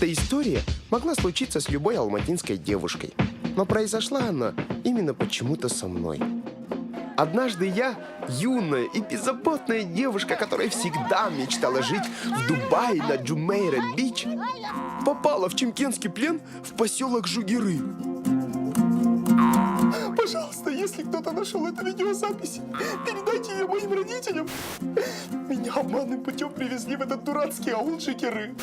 Эта история могла случиться с любой алматинской девушкой, но произошла она именно почему-то со мной. Однажды я, юная и беззаботная девушка, которая всегда мечтала жить в Дубае на Джумейра-Бич, попала в чемкенский плен в поселок Жугиры. Пожалуйста, если кто-то нашел эту видеозапись, передайте ее моим родителям. Меня обманным путем привезли в этот дурацкий аул Жугиры.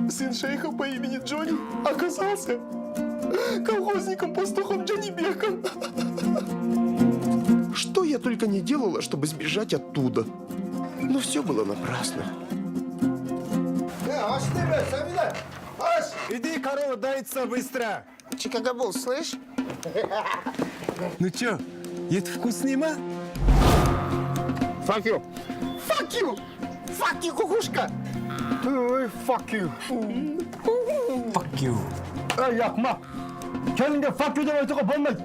Сын шейха по имени Джонни оказался колхозником-пастухом Джанибеком. Что я только не делала, чтобы сбежать оттуда. Но все было напрасно. Иди, корова дается быстро. Чикагабул, слышь? Ну чё, это вкуснее, ма? Fuck you. Fuck you. Fuck you, кукушка. Fuck you. Fuck you. Эй, Яхма. Kendine fuck you demek çok olmaz.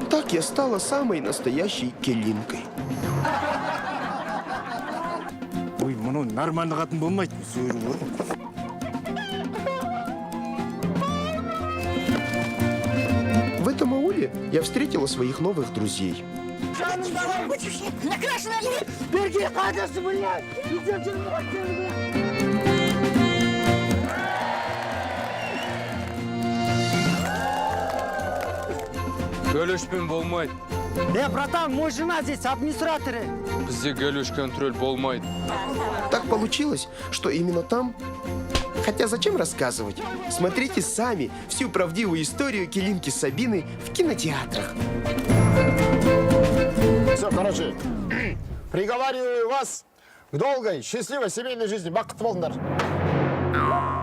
Так я стала самой настоящей келинкой. Ой, мұны нормальный қатын болмайды. Сойру бар. В этом ауле я встретила своих новых друзей. Гөлөшпен болмайды. Братан, мой жена здесь, администраторы. Бізде гөлөш контроль болмайды. Так получилось, что именно там... Хотя зачем рассказывать? Смотрите сами всю правдивую историю келинки Сабины в кинотеатрах. Все, короче, приговариваю вас к долгой, счастливой семейной жизни. Бақытты болыңдар.